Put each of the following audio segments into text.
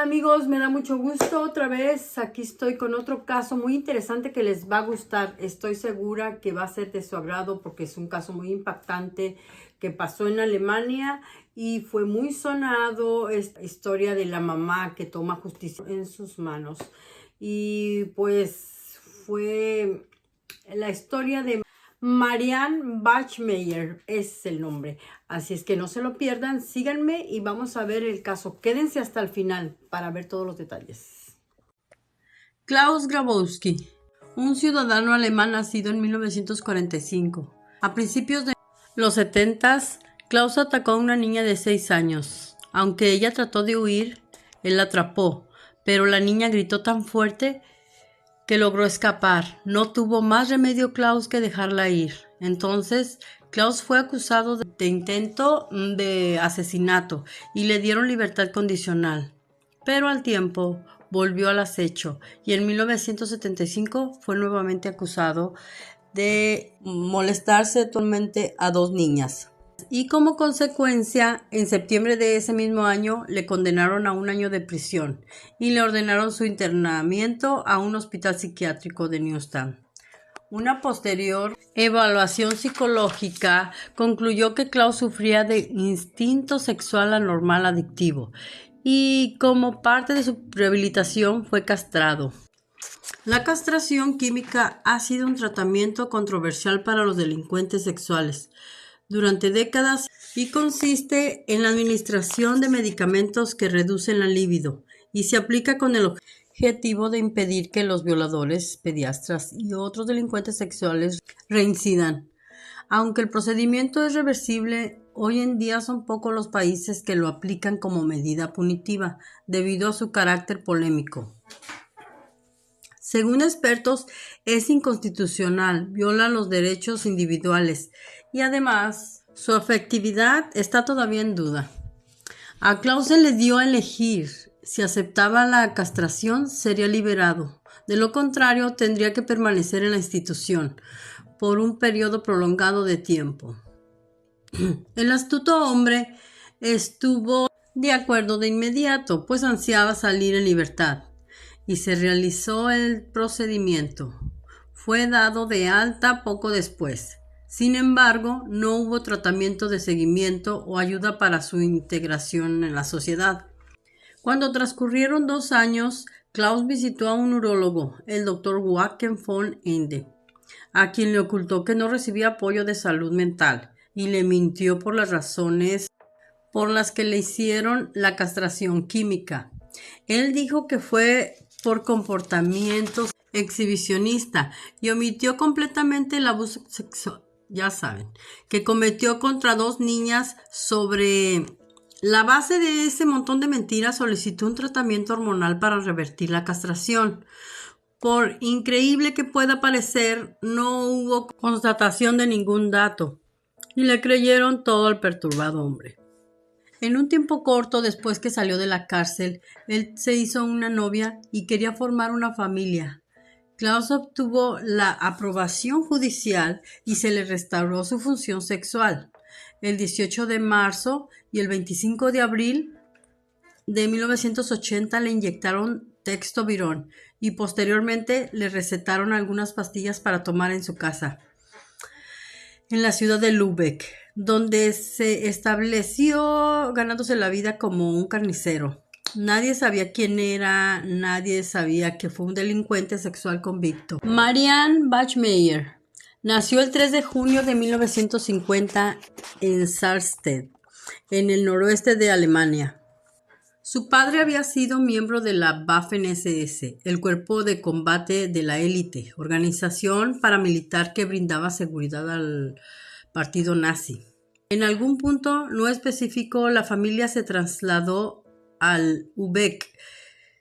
Hola amigos, me da mucho gusto otra vez. Aquí estoy con otro caso muy interesante que les va a gustar. Estoy segura que va a ser de su agrado porque es un caso muy impactante que pasó en Alemania y fue muy sonado. Esta historia de la mamá que toma justicia en sus manos. Y pues fue la historia de Marianne Bachmeier es el nombre. Así es que no se lo pierdan, síganme y vamos a ver el caso. Quédense hasta el final para ver todos los detalles. Klaus Grabowski, un ciudadano alemán nacido en 1945. A principios de los 70, Klaus atacó a una niña de 6 años. Aunque ella trató de huir, él la atrapó, pero la niña gritó tan fuerte que logró escapar. No tuvo más remedio Klaus que dejarla ir. Entonces, Klaus fue acusado de intento de asesinato y le dieron libertad condicional. Pero al tiempo volvió al acecho y en 1975 fue nuevamente acusado de molestar sexualmente a 2 niñas. Y como consecuencia, en septiembre de ese mismo año le condenaron a 1 año de prisión y le ordenaron su internamiento a un hospital psiquiátrico de Neustadt. Una posterior evaluación psicológica concluyó que Klaus sufría de instinto sexual anormal adictivo y como parte de su rehabilitación fue castrado. La castración química ha sido un tratamiento controversial para los delincuentes sexuales durante décadas y consiste en la administración de medicamentos que reducen la libido y se aplica con el objetivo de impedir que los violadores, pediatras y otros delincuentes sexuales reincidan. Aunque el procedimiento es reversible, hoy en día son pocos los países que lo aplican como medida punitiva debido a su carácter polémico. Según expertos, es inconstitucional, viola los derechos individuales y además su efectividad está todavía en duda. A Klaus se le dio a elegir: si aceptaba la castración sería liberado, de lo contrario tendría que permanecer en la institución por un periodo prolongado de tiempo. El astuto hombre estuvo de acuerdo de inmediato, pues ansiaba salir en libertad. Y se realizó el procedimiento. Fue dado de alta poco después. Sin embargo, no hubo tratamiento de seguimiento o ayuda para su integración en la sociedad. Cuando transcurrieron 2 años, Klaus visitó a un urólogo, el Dr. Joachim von Ende, a quien le ocultó que no recibía apoyo de salud mental y le mintió por las razones por las que le hicieron la castración química. Él dijo que fue por comportamiento exhibicionista y omitió completamente el abuso sexual, ya saben, que cometió contra 2 niñas. Sobre la base de ese montón de mentiras solicitó un tratamiento hormonal para revertir la castración. Por increíble que pueda parecer, no hubo constatación de ningún dato y le creyeron todo al perturbado hombre. En un tiempo corto después que salió de la cárcel, él se hizo una novia y quería formar una familia. Klaus obtuvo la aprobación judicial y se le restauró su función sexual. El 18 de marzo y el 25 de abril de 1980 le inyectaron Texovirón y posteriormente le recetaron algunas pastillas para tomar en su casa, en la ciudad de Lübeck, donde se estableció ganándose la vida como un carnicero. Nadie sabía quién era, nadie sabía que fue un delincuente sexual convicto. Marianne Bachmeier nació el 3 de junio de 1950 en Sarstedt, en el noroeste de Alemania. Su padre había sido miembro de la Waffen-SS, el cuerpo de combate de la élite, organización paramilitar que brindaba seguridad al partido nazi. En algún punto no específico, la familia se trasladó al Lübeck.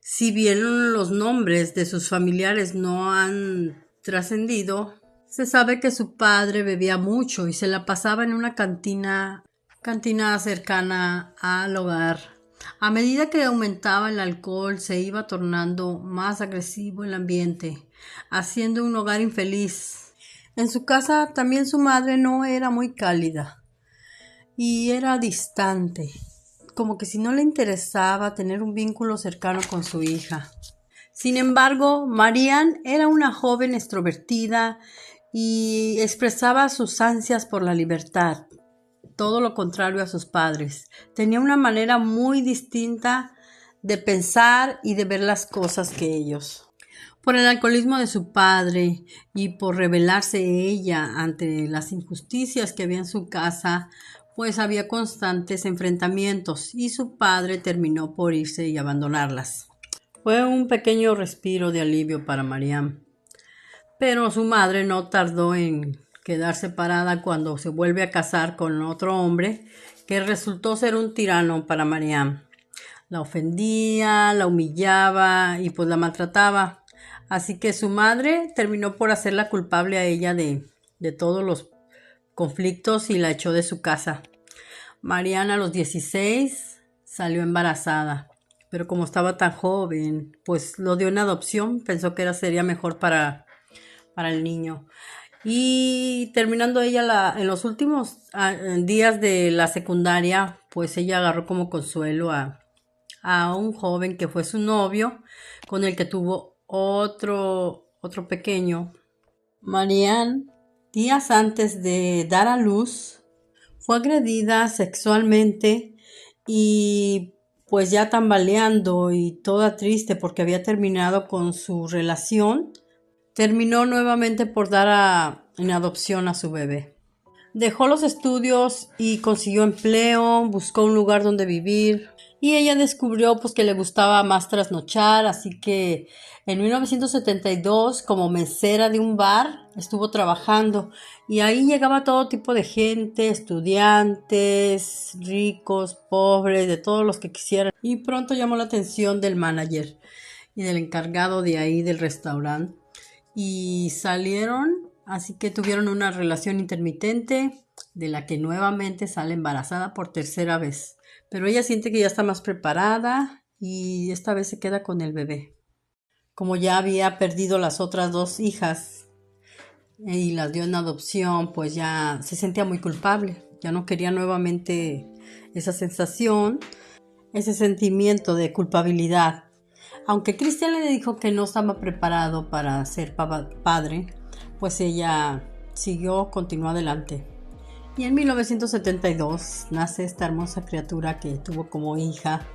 Si bien los nombres de sus familiares no han trascendido, se sabe que su padre bebía mucho y se la pasaba en una cantina cercana al hogar. A medida que aumentaba el alcohol, se iba tornando más agresivo el ambiente, haciendo un hogar infeliz. En su casa también su madre no era muy cálida y era distante. como que si no le interesaba tener un vínculo cercano con su hija. Sin embargo, Marianne era una joven extrovertida y expresaba sus ansias por la libertad, todo lo contrario a sus padres. Tenía una manera muy distinta de pensar y de ver las cosas que ellos. Por el alcoholismo de su padre y por rebelarse ella ante las injusticias que había en su casa, pues había constantes enfrentamientos y su padre terminó por irse y abandonarlas. Fue un pequeño respiro de alivio para Marianne, pero su madre no tardó en quedar separada cuando se vuelve a casar con otro hombre que resultó ser un tirano para Marianne. La ofendía, la humillaba y pues la maltrataba. Así que su madre terminó por hacerla culpable a ella de todos los conflictos y la echó de su casa. Marianne a los 16 salió embarazada, pero como estaba tan joven, pues lo dio en adopción, pensó que sería mejor para el niño. Y terminando ella en los últimos días de la secundaria, pues ella agarró como consuelo a un joven que fue su novio, con el que tuvo otro pequeño. Marianne, días antes de dar a luz, fue agredida sexualmente y pues ya tambaleando y toda triste porque había terminado con su relación, terminó nuevamente por dar en adopción a su bebé. Dejó los estudios y consiguió empleo, buscó un lugar donde vivir y ella descubrió pues que le gustaba más trasnochar, así que en 1972 como mesera de un bar estuvo trabajando y ahí llegaba todo tipo de gente, estudiantes, ricos, pobres, de todos los que quisieran, y pronto llamó la atención del manager y del encargado de ahí del restaurante y salieron, así que tuvieron una relación intermitente de la que nuevamente sale embarazada por tercera vez. Pero ella siente que ya está más preparada y esta vez se queda con el bebé. Como ya había perdido las otras dos hijas y las dio en adopción, pues ya se sentía muy culpable. Ya no quería nuevamente esa sensación, ese sentimiento de culpabilidad. Aunque Christian le dijo que no estaba preparado para ser padre, pues ella continuó adelante. Y en 1972 nace esta hermosa criatura que tuvo como hija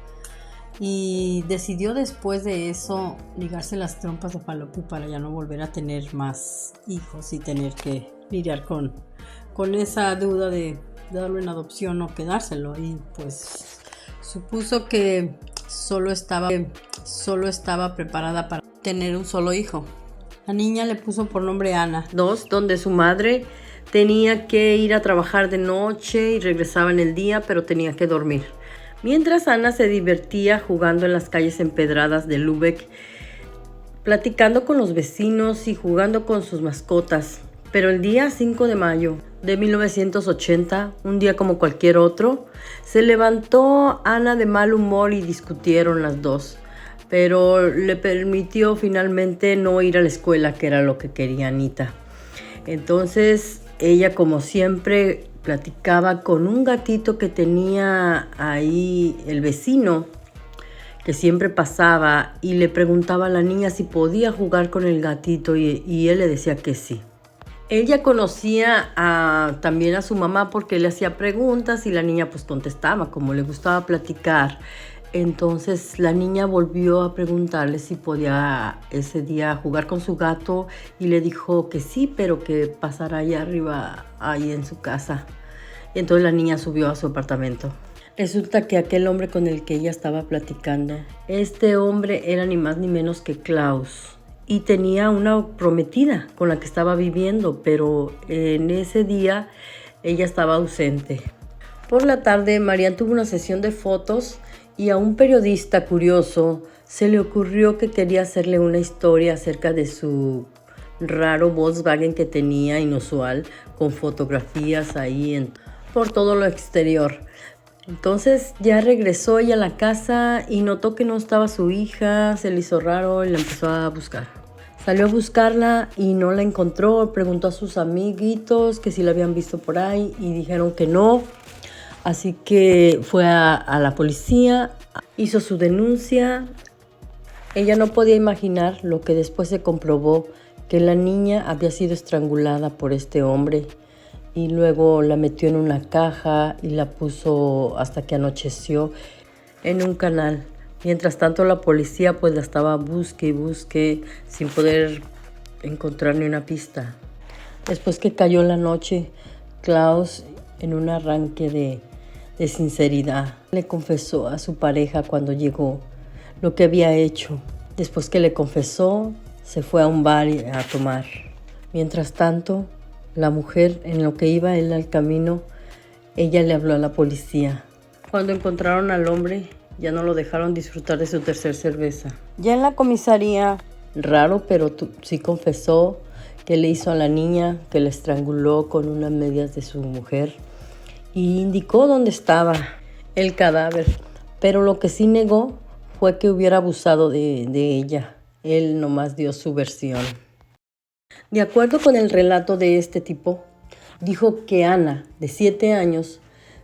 y decidió después de eso ligarse las trompas de falopio para ya no volver a tener más hijos y tener que lidiar con esa duda de darlo en adopción o quedárselo. Y pues supuso que solo estaba preparada para tener un solo hijo. La niña le puso por nombre Ana, donde su madre tenía que ir a trabajar de noche y regresaba en el día, pero tenía que dormir. Mientras Ana se divertía jugando en las calles empedradas de Lübeck, platicando con los vecinos y jugando con sus mascotas. Pero el día 5 de mayo de 1980, un día como cualquier otro, se levantó Ana de mal humor y discutieron las dos. Pero le permitió finalmente no ir a la escuela, que era lo que quería Anita. Entonces ella, como siempre, platicaba con un gatito que tenía ahí el vecino, que siempre pasaba, y le preguntaba a la niña si podía jugar con el gatito y él le decía que sí. Ella conocía también a su mamá porque le hacía preguntas y la niña pues contestaba, como le gustaba platicar. Entonces la niña volvió a preguntarle si podía ese día jugar con su gato y le dijo que sí, pero que pasara allá arriba, ahí en su casa. Y entonces la niña subió a su apartamento. Resulta que aquel hombre con el que ella estaba platicando, este hombre era ni más ni menos que Klaus. Y tenía una prometida con la que estaba viviendo, pero en ese día ella estaba ausente. Por la tarde, Marianne tuvo una sesión de fotos y a un periodista curioso se le ocurrió que quería hacerle una historia acerca de su raro Volkswagen que tenía, inusual, con fotografías ahí por todo lo exterior. Entonces ya regresó ella a la casa y notó que no estaba su hija, se le hizo raro y la empezó a buscar. Salió a buscarla y no la encontró, preguntó a sus amiguitos que si la habían visto por ahí y dijeron que no. Así que fue a la policía, hizo su denuncia. Ella no podía imaginar lo que después se comprobó, que la niña había sido estrangulada por este hombre y luego la metió en una caja y la puso hasta que anocheció en un canal. Mientras tanto la policía pues la estaba busque y busque sin poder encontrar ni una pista. Después que cayó la noche, Klaus, en un arranque de sinceridad, le confesó a su pareja cuando llegó lo que había hecho. Después que le confesó, se fue a un bar a tomar. Mientras tanto, la mujer, en lo que iba él al camino, ella le habló a la policía. Cuando encontraron al hombre, ya no lo dejaron disfrutar de su tercer cerveza. Ya en la comisaría, raro, pero sí confesó que le hizo a la niña, que la estranguló con unas medias de su mujer y indicó dónde estaba el cadáver. Pero lo que sí negó fue que hubiera abusado de ella. Él nomás dio su versión. De acuerdo con el relato de este tipo, dijo que Ana, de 7 años,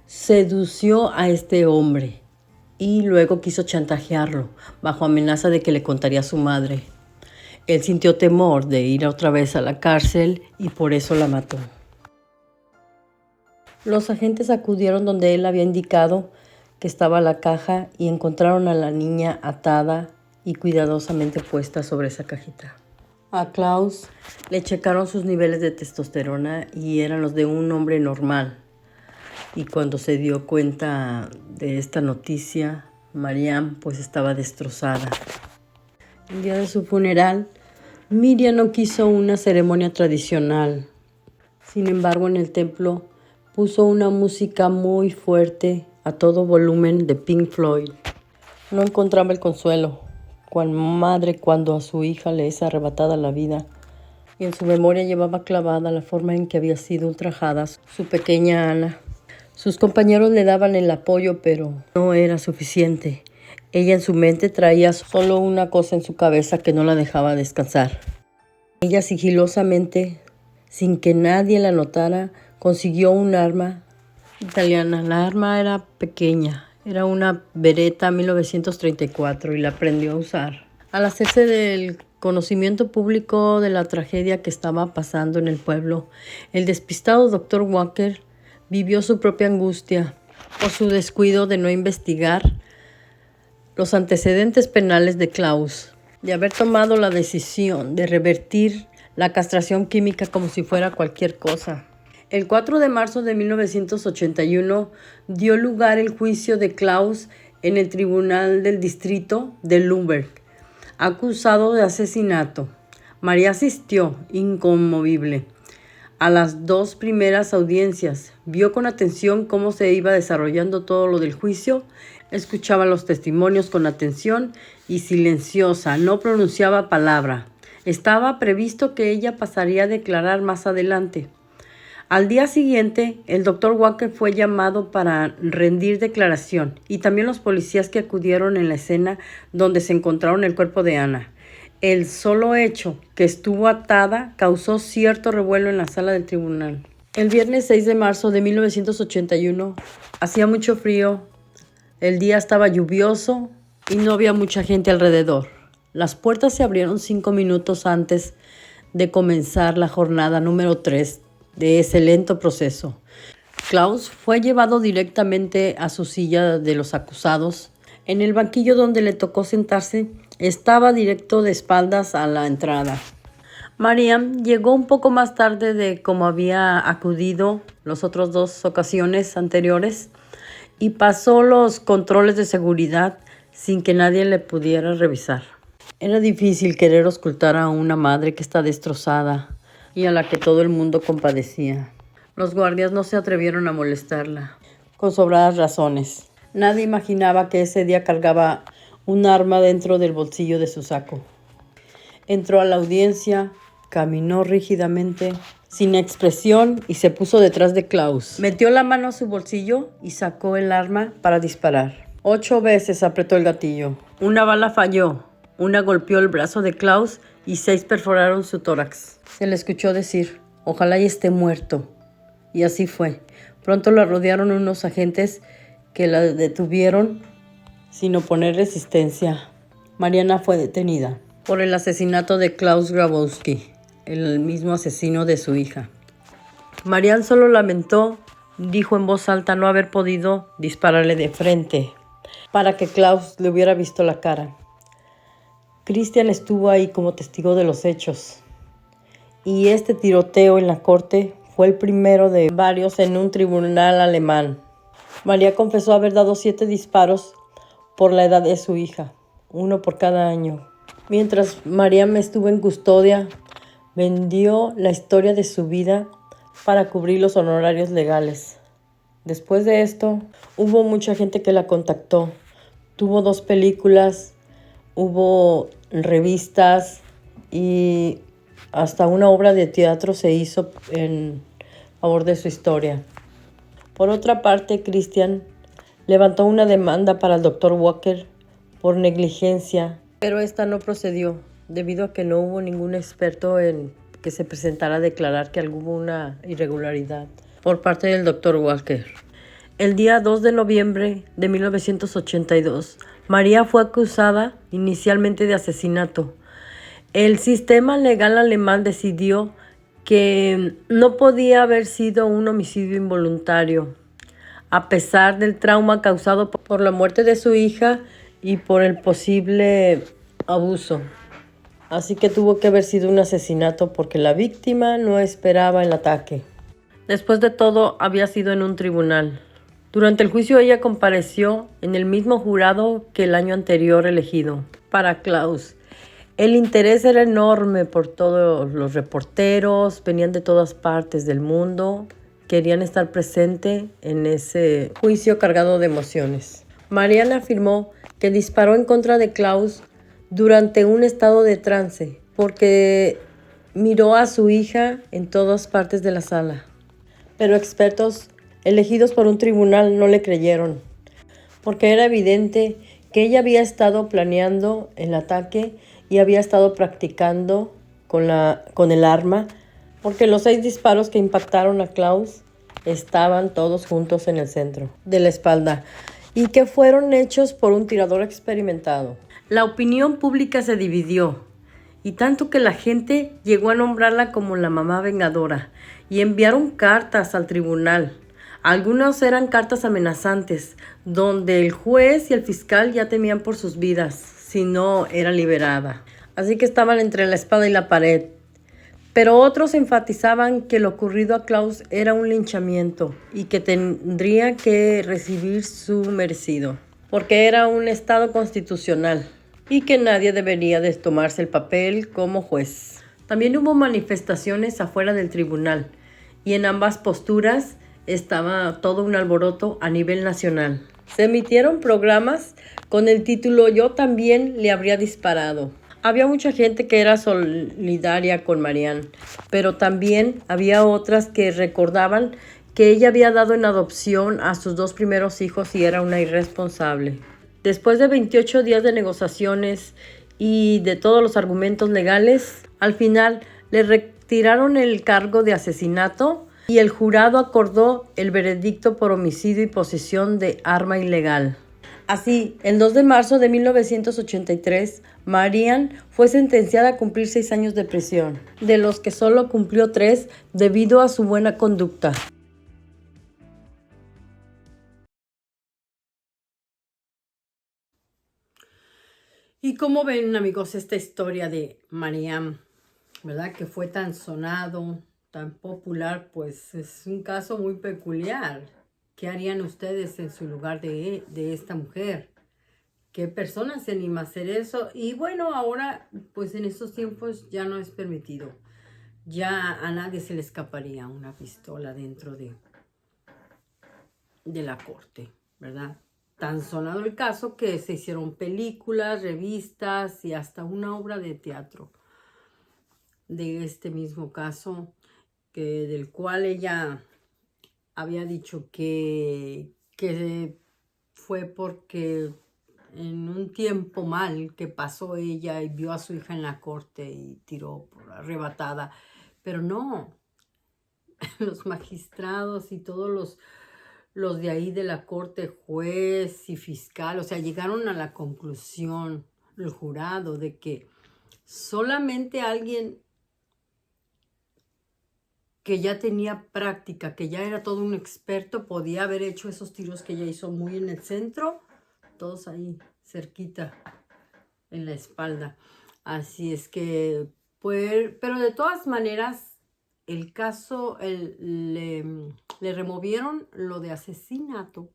sedució a este hombre y luego quiso chantajearlo bajo amenaza de que le contaría a su madre. Él sintió temor de ir otra vez a la cárcel y por eso la mató. Los agentes acudieron donde él había indicado que estaba la caja y encontraron a la niña atada y cuidadosamente puesta sobre esa cajita. A Klaus le checaron sus niveles de testosterona y eran los de un hombre normal. Y cuando se dio cuenta de esta noticia, Mariam pues estaba destrozada. El día de su funeral, Miriam no quiso una ceremonia tradicional. Sin embargo, en el templo puso una música muy fuerte a todo volumen de Pink Floyd. No encontraba el consuelo, cual madre cuando a su hija le es arrebatada la vida, y en su memoria llevaba clavada la forma en que había sido ultrajada su pequeña Ana. Sus compañeros le daban el apoyo, pero no era suficiente. Ella en su mente traía solo una cosa en su cabeza que no la dejaba descansar. Ella sigilosamente, sin que nadie la notara, consiguió un arma italiana. La arma era pequeña, era una Beretta 1934 y la aprendió a usar. Al hacerse del conocimiento público de la tragedia que estaba pasando en el pueblo, el despistado Dr. Walker vivió su propia angustia por su descuido de no investigar los antecedentes penales de Klaus, de haber tomado la decisión de revertir la castración química como si fuera cualquier cosa. El 4 de marzo de 1981 dio lugar el juicio de Klaus en el Tribunal del Distrito de Lübeck, acusado de asesinato. María asistió, inconmovible, a las 2 primeras audiencias. Vio con atención cómo se iba desarrollando todo lo del juicio, escuchaba los testimonios con atención y silenciosa, no pronunciaba palabra. Estaba previsto que ella pasaría a declarar más adelante. Al día siguiente, el doctor Walker fue llamado para rendir declaración y también los policías que acudieron en la escena donde se encontraron el cuerpo de Ana. El solo hecho que estuvo atada causó cierto revuelo en la sala del tribunal. El viernes 6 de marzo de 1981 hacía mucho frío, el día estaba lluvioso y no había mucha gente alrededor. Las puertas se abrieron 5 minutos antes de comenzar la jornada número 3 de ese lento proceso. Klaus fue llevado directamente a su silla de los acusados. En el banquillo donde le tocó sentarse, estaba directo de espaldas a la entrada. Mariam llegó un poco más tarde de como había acudido las otras 2 ocasiones anteriores y pasó los controles de seguridad sin que nadie le pudiera revisar. Era difícil querer ocultar a una madre que está destrozada y a la que todo el mundo compadecía. Los guardias no se atrevieron a molestarla, con sobradas razones. Nadie imaginaba que ese día cargaba un arma dentro del bolsillo de su saco. Entró a la audiencia, caminó rígidamente, sin expresión, y se puso detrás de Klaus. Metió la mano a su bolsillo y sacó el arma para disparar. 8 veces apretó el gatillo. Una bala falló, una golpeó el brazo de Klaus y 6 perforaron su tórax. Se le escuchó decir: «Ojalá y esté muerto». Y así fue. Pronto la rodearon unos agentes que la detuvieron sin oponer resistencia. Mariana fue detenida por el asesinato de Klaus Grabowski, el mismo asesino de su hija. Marianne solo lamentó, dijo en voz alta, no haber podido dispararle de frente para que Klaus le hubiera visto la cara. Christian estuvo ahí como testigo de los hechos. Y este tiroteo en la corte fue el primero de varios en un tribunal alemán. María confesó haber dado 7 disparos por la edad de su hija, 1 por cada año. Mientras Mariam estuvo en custodia, vendió la historia de su vida para cubrir los honorarios legales. Después de esto, hubo mucha gente que la contactó. Tuvo 2 películas, hubo revistas y hasta una obra de teatro se hizo en favor de su historia. Por otra parte, Christian levantó una demanda para el Dr. Walker por negligencia, pero esta no procedió debido a que no hubo ningún experto en que se presentara a declarar que hubo una irregularidad por parte del Dr. Walker. El día 2 de noviembre de 1982, María fue acusada inicialmente de asesinato. El sistema legal alemán decidió que no podía haber sido un homicidio involuntario, a pesar del trauma causado por la muerte de su hija y por el posible abuso. Así que tuvo que haber sido un asesinato porque la víctima no esperaba el ataque. Después de todo, había sido en un tribunal. Durante el juicio ella compareció en el mismo jurado que el año anterior elegido para Klaus. El interés era enorme por todos los reporteros, venían de todas partes del mundo, querían estar presentes en ese juicio cargado de emociones. Marianne afirmó que disparó en contra de Klaus durante un estado de trance, porque miró a su hija en todas partes de la sala. Pero expertos elegidos por un tribunal no le creyeron, porque era evidente que ella había estado planeando el ataque y había estado practicando con el arma, porque los 6 disparos que impactaron a Klaus estaban todos juntos en el centro de la espalda y que fueron hechos por un tirador experimentado. La opinión pública se dividió, y tanto que la gente llegó a nombrarla como la mamá vengadora y enviaron cartas al tribunal. Algunas eran cartas amenazantes, donde el juez y el fiscal ya temían por sus vidas si no era liberada. Así que estaban entre la espada y la pared. Pero otros enfatizaban que lo ocurrido a Klaus era un linchamiento y que tendría que recibir su merecido, porque era un estado constitucional y que nadie debería de tomarse el papel como juez. También hubo manifestaciones afuera del tribunal y en ambas posturas estaba todo un alboroto a nivel nacional. Se emitieron programas con el título "Yo también le habría disparado". Había mucha gente que era solidaria con Marianne, pero también había otras que recordaban que ella había dado en adopción a sus 2 primeros hijos y era una irresponsable. Después de 28 días de negociaciones y de todos los argumentos legales, al final le retiraron el cargo de asesinato y el jurado acordó el veredicto por homicidio y posesión de arma ilegal. Así, el 2 de marzo de 1983, Marianne fue sentenciada a cumplir 6 años de prisión, de los que solo cumplió 3 debido a su buena conducta. ¿Y cómo ven, amigos, esta historia de Marianne, verdad? Que fue tan sonado, tan popular, pues es un caso muy peculiar. ¿Qué harían ustedes en su lugar de esta mujer? ¿Qué persona se anima a hacer eso? Y bueno, ahora, pues en estos tiempos ya no es permitido. Ya a nadie se le escaparía una pistola dentro de la corte, ¿verdad? Tan sonado el caso que se hicieron películas, revistas y hasta una obra de teatro de este mismo caso, del cual ella había dicho que fue porque en un tiempo mal que pasó ella y vio a su hija en la corte y tiró por arrebatada. Pero no, los magistrados y todos los de ahí de la corte, juez y fiscal, o sea, llegaron a la conclusión, el jurado, de que solamente alguien que ya tenía práctica, que ya era todo un experto, podía haber hecho esos tiros que ella hizo muy en el centro, todos ahí cerquita en la espalda. Así es que, pues, pero de todas maneras, el caso le removieron lo de asesinato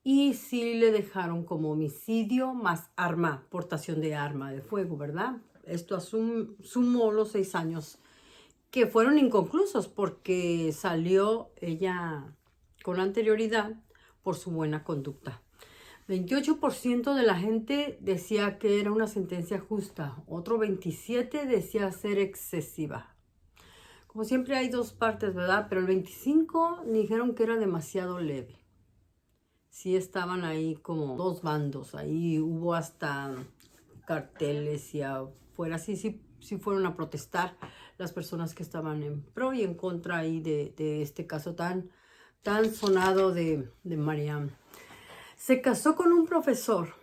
y sí le dejaron como homicidio más portación de arma de fuego, ¿verdad? Esto sumó los 6 años que fueron inconclusos porque salió ella con anterioridad por su buena conducta. 28% de la gente decía que era una sentencia justa, otro 27% decía ser excesiva. Como siempre hay dos partes, ¿verdad? Pero el 25% dijeron que era demasiado leve. Sí estaban ahí como dos bandos, ahí hubo hasta carteles y afuera, sí fueron a protestar las personas que estaban en pro y en contra ahí de este caso tan sonado de Mariam. Se casó con un profesor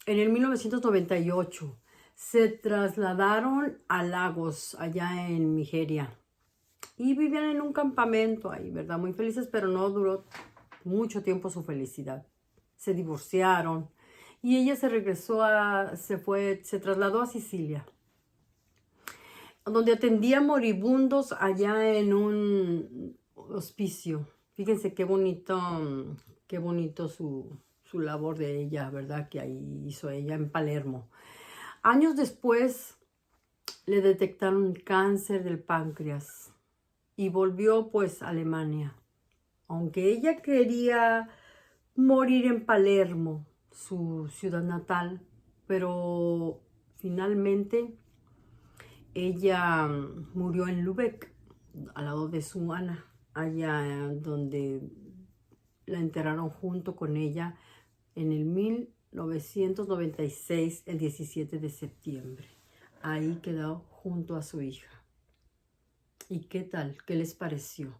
en el 1998. Se trasladaron a Lagos, allá en Nigeria. Y vivían en un campamento ahí, ¿verdad? Muy felices, pero no duró mucho tiempo su felicidad. Se divorciaron y ella se trasladó a Sicilia, donde atendía moribundos allá en un hospicio. Fíjense qué bonito su labor de ella, ¿verdad? Que ahí hizo ella en Palermo. Años después le detectaron cáncer del páncreas y volvió pues a Alemania. Aunque ella quería morir en Palermo, su ciudad natal, pero finalmente ella murió en Lübeck, al lado de su Ana, allá donde la enterraron junto con ella en el 1996, el 17 de septiembre. Ahí quedó junto a su hija. ¿Y qué tal? ¿Qué les pareció?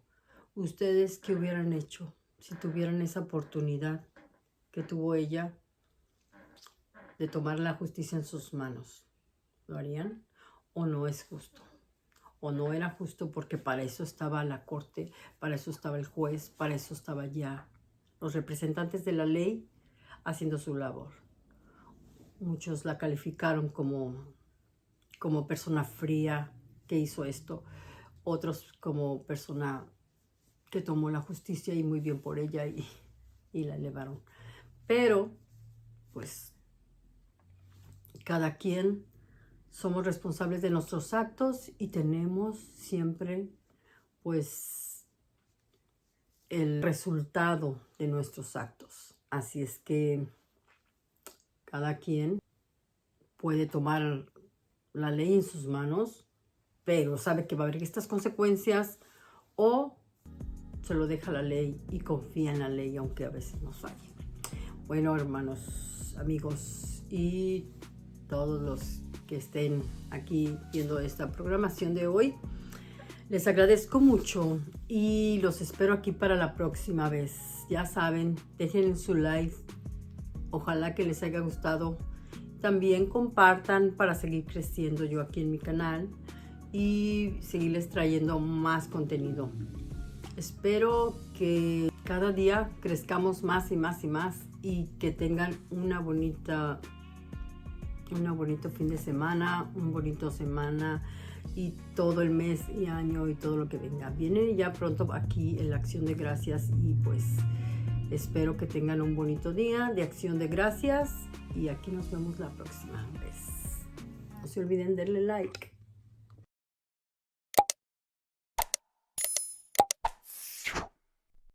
¿Ustedes qué hubieran hecho si tuvieran esa oportunidad que tuvo ella de tomar la justicia en sus manos? ¿Lo harían? ¿O no es justo? ¿O no era justo porque para eso estaba la corte, para eso estaba el juez, para eso estaba ya los representantes de la ley haciendo su labor? Muchos la calificaron como persona fría que hizo esto, otros como persona que tomó la justicia y muy bien por ella y la elevaron. Pero, pues, cada quien somos responsables de nuestros actos y tenemos siempre, pues, el resultado de nuestros actos. Así es que cada quien puede tomar la ley en sus manos, pero sabe que va a haber estas consecuencias, o se lo deja la ley y confía en la ley, aunque a veces nos falle. Bueno, hermanos, amigos y todos los que estén aquí viendo esta programación de hoy, les agradezco mucho y los espero aquí para la próxima vez. Ya saben, dejen su like, ojalá que les haya gustado. También compartan para seguir creciendo yo aquí en mi canal y seguirles trayendo más contenido. Espero que cada día crezcamos más y más y más y que tengan un bonito fin de semana, un bonito semana y todo el mes y año y todo lo que venga. Viene ya pronto aquí en la Acción de Gracias y pues espero que tengan un bonito día de Acción de Gracias y aquí nos vemos la próxima vez. No se olviden darle like.